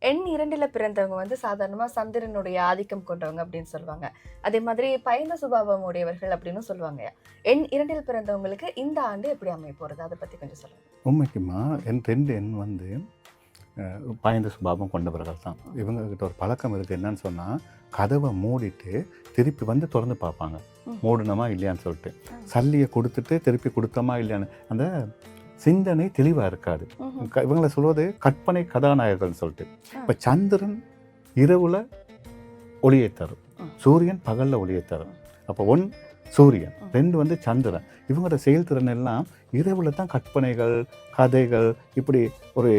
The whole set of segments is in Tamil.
எண் 2ல பிறந்தவங்க வந்து சாதாரணமா சந்திரனுடைய ஆதிக்கம் கொண்டவங்க அப்படின்னு சொல்லுவாங்க. அதே மாதிரி பயந்த சுபாவம் உடையவர்கள் அப்படின்னு சொல்லுவாங்க. எண் 2ல் பிறந்தவங்களுக்கு இந்த ஆண்டு எப்படி அமைய போறது? அத பத்தி கொஞ்சம் சொல்லுங்க. உண்மைக்குமா என் 2 எண் வந்து பாய்ந்த சுபாவம் கொண்டவர்கள் தான். இவங்ககிட்ட ஒரு பழக்கம் இருக்குது. என்னன்னு சொன்னால், கதவை மூடிட்டு திருப்பி வந்து திறந்து பார்ப்பாங்க, மூடணுமா இல்லையான்னு சொல்லிட்டு. சல்லியை கொடுத்துட்டு திருப்பி கொடுத்தோமா இல்லையான்னு அந்த சிந்தனை தெளிவாக இருக்காது. இவங்களை சொல்வது கற்பனை கதாநாயகர்கள்னு சொல்லிட்டு. இப்போ சந்திரன் இரவுல ஒளியை தரும், சூரியன் பகலில் ஒளியை தரும். அப்போ சூரியன், 2 வந்து சந்திரன். இவங்களோட செயல்திறன் எல்லாம் இரவில் தான் கற்பனைகள், கதைகள், இப்படி ஒரு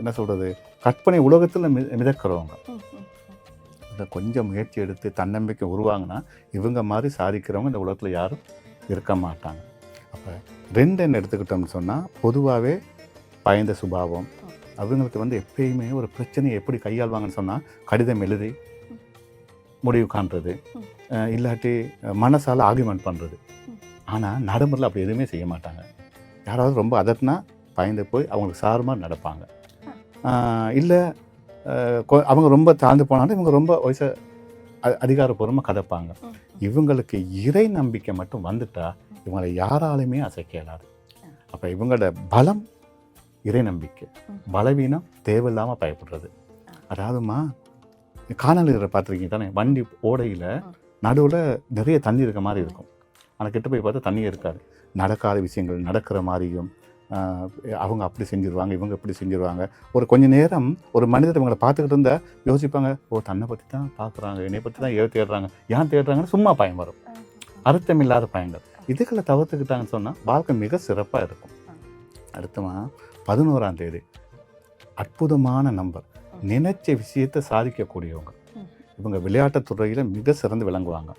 என்ன சொல்கிறது, கற்பனை உலகத்தில் மிதக்கிறவங்க. இதை கொஞ்சம் முயற்சி எடுத்து தன்னம்பிக்கை உருவாங்கன்னா இவங்க மாதிரி சாதிக்கிறவங்க இந்த உலகத்தில் யாரும் இருக்க மாட்டாங்க. அப்போ 2 எண் எடுத்துக்கிட்டோம்னு சொன்னால், பொதுவாகவே பயந்த சுபாவம். அவங்களுக்கு வந்து எப்பயுமே ஒரு பிரச்சனையை எப்படி கையாள்வாங்கன்னு சொன்னால், கடிதம் எழுதி முடிவு காண்றது, இல்லாட்டி மனசால் ஆர்கியூமெண்ட் பண்ணுறது. ஆனால் நடைமுறையில் அப்படி எதுவுமே செய்ய மாட்டாங்க. யாராவது ரொம்ப அதட்டினா பயந்து போய் அவங்களுக்கு சார்பாக நடப்பாங்க. இல்லை அவங்க ரொம்ப தாழ்ந்து போனாலும் இவங்க ரொம்ப வயசு அதிகாரப்பூர்வமாக கதைப்பாங்க. இவங்களுக்கு இறை நம்பிக்கை மட்டும் வந்துட்டா இவங்களை யாராலுமே அசைக்க இயலாது. அப்போ இவங்களோட பலம் இறை நம்பிக்கை, பலவீனம் தேவையில்லாமல் பயப்படுறது. அதாவதுமா காணொலிகளை பார்த்துருக்கீங்க தானே, வண்டி ஓடையில் நடுவில் நிறைய தண்ணி இருக்க மாதிரி இருக்கும், ஆனால் கிட்ட போய் பார்த்தா தண்ணி இருக்காது. நடக்காத விஷயங்கள் நடக்கிற மாதிரியும் அவங்க அப்படி செஞ்சுருவாங்க, இவங்க இப்படி செஞ்சுருவாங்க. ஒரு கொஞ்சம் நேரம் ஒரு மனிதர் இவங்களை பார்த்துக்கிட்டு இருந்தால் யோசிப்பாங்க, ஓ தன்னை பற்றி தான் பார்க்குறாங்க, என்னை பற்றி தான் தேடுறாங்க, ஏன் தேடுறாங்கன்னு சும்மா பயம் வரும், அர்த்தம் இல்லாத பயங்கள். இதுகளை தவிர்த்துக்கிட்டாங்கன்னு சொன்னால் வாழ்க்கை மிக சிறப்பாக இருக்கும். அடுத்தமா 11ஆம் தேதி அற்புதமான நம்பர், நினைச்ச விஷயத்தை சாதிக்கக்கூடியவங்க. இவங்க விளையாட்டுத் துறையில் மிக சிறந்து விளங்குவாங்க.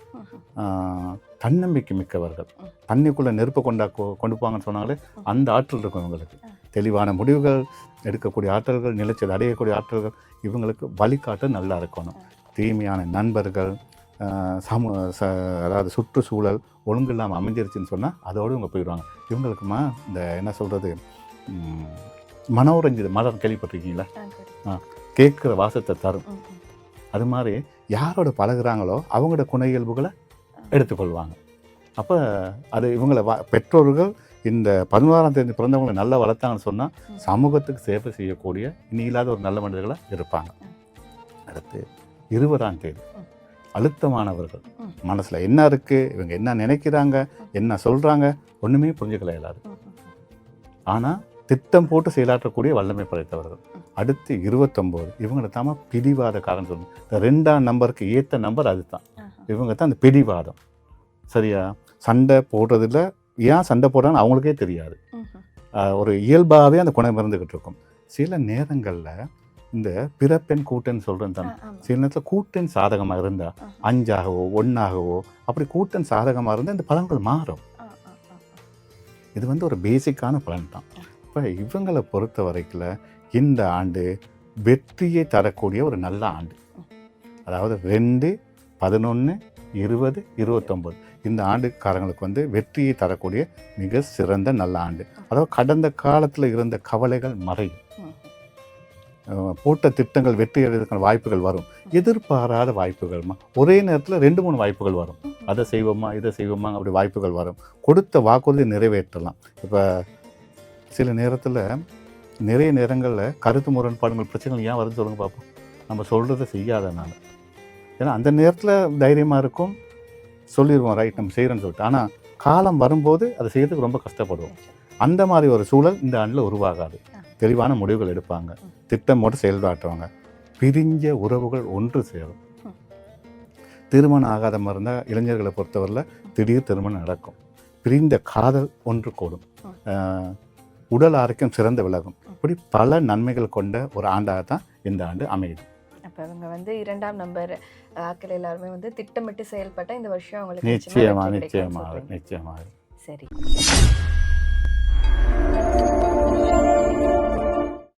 தன்னம்பிக்கை மிக்கவர்கள். தண்ணிக்குள்ளே நெருப்பை கொண்டு போவாங்கன்னு சொன்னாலே அந்த ஆற்றல் இருக்கும் இவங்களுக்கு. தெளிவான முடிவுகள் எடுக்கக்கூடிய ஆற்றல்கள், நிலைச்சல் அடையக்கூடிய ஆற்றல்கள். இவங்களுக்கு வழிகாட்ட நல்லா இருக்கணும். தீமையான நண்பர்கள், அதாவது சுற்றுச்சூழல் ஒழுங்கு இல்லாமல் அமைஞ்சிருச்சுன்னு சொன்னால் அதோடு இவங்க போயிடுவாங்க. இவங்களுக்குமா இந்த என்ன சொல்கிறது, மனோரஞ்சித மலர் கேள்விப்பட்டிருக்கீங்களா? கேட்குற வாசத்தை தரும். அது மாதிரி யாரோட பழகுறாங்களோ அவங்களோட குண இயல்புகளை எடுத்துக்கொள்வாங்க. அப்போ அது இவங்களை பெற்றோர்கள் இந்த 11ஆம் தேதி பிறந்தவங்களை நல்லா வளர்த்தாங்கன்னு சொன்னால் சமூகத்துக்கு சேவை செய்யக்கூடிய இனி இல்லாத ஒரு நல்ல மனிதர்களாக இருப்பாங்க. அடுத்து 20ஆம் தேதி அழுத்தமானவர்கள். மனசில் என்ன இருக்குது, இவங்க என்ன நினைக்கிறாங்க, என்ன சொல்கிறாங்க, ஒன்றுமே புரிஞ்சுக்கல இயலாது. ஆனால் திட்டம் போட்டு செயலாற்றக்கூடிய வல்லமை படைத்தவர்கள். அடுத்து 29 இவங்களை தாம பிடிவாத காரணம் சொல்லணும். இந்த 2ஆம் நம்பருக்கு ஏற்ற நம்பர் அது தான். இவங்க தான் அந்த பிடிவாதம். சரியா, சண்டை போடுறதில்ல. ஏன் சண்டை போடுறான்னு அவங்களுக்கே தெரியாது. ஒரு இயல்பாகவே அந்த குணம் இருந்துக்கிட்டு இருக்கும். சில நேரங்களில் இந்த பிறப்பெண் கூட்டன்னு சொல்கிறேன் தானே, சில நேரத்தில் கூட்டெண் சாதகமாக இருந்தால் 5ஆகவோ 1ஆகவோ அப்படி கூட்டெண் சாதகமாக இருந்தால் இந்த பலன்கள் மாறும். இது வந்து ஒரு பேசிக்கான பலன் தான். இப்போ இவங்களை பொறுத்த வரைக்கும் இந்த ஆண்டு வெற்றியை தரக்கூடிய ஒரு நல்ல ஆண்டு. அதாவது 2, 11, 20, 29 இந்த ஆண்டுக்காரங்களுக்கு வந்து வெற்றியை தரக்கூடிய மிக சிறந்த நல்ல ஆண்டு. அதாவது கடந்த காலத்தில் இருந்த கவலைகள் மறையும். போட்ட திட்டங்கள் வெற்றி அடைவதற்கான வாய்ப்புகள் வரும். எதிர்பாராத வாய்ப்புகள்மா ஒரே நேரத்தில் 2-3 வாய்ப்புகள் வரும். அதை செய்வோமா இதை செய்வோமா அப்படி வாய்ப்புகள் வரும். கொடுத்த வாக்குறுதி நிறைவேற்றலாம். இப்போ சில நேரத்தில் நிறைய நேரங்களில் கருத்து முரண்பாடுகள் பிரச்சனைகள் ஏன் வருது சொல்லுங்க பார்ப்போம். நம்ம சொல்கிறத செய்யாதனால. ஏன்னா அந்த நேரத்தில் தைரியமாக இருக்கும், சொல்லிடுவோம் ரைட் நம்ம செய்கிறோன்னு சொல்லிட்டு. ஆனால் காலம் வரும்போது அதை செய்கிறதுக்கு ரொம்ப கஷ்டப்படுவோம். அந்த மாதிரி ஒரு சூழல் இந்த ஆண்டில் உருவாகாது. தெளிவான முடிவுகள் எடுப்பாங்க, திட்டம் போட்டு செயல்பாட்டுவாங்க. பிரிஞ்ச உறவுகள் ஒன்று சேரும். திருமணம் ஆகாத மாதிரி இருந்தால் இளைஞர்களை பொறுத்தவரையில் திடீர் திருமணம் நடக்கும். பிரிந்த காதல் ஒன்று கூடும். உடல் ஆரோக்கியம் சிறந்த விலகும். இப்படி பல நன்மைகள் கொண்ட ஒரு ஆண்டாக தான் இந்த ஆண்டு அமையுது. அப்போ இவங்க வந்து 2ஆம் நம்பர் ஆட்கள் எல்லாருமே வந்து திட்டமிட்டு செயல்பட்ட இந்த வருஷம் அவங்களுக்கு நிச்சயமாக. சரி.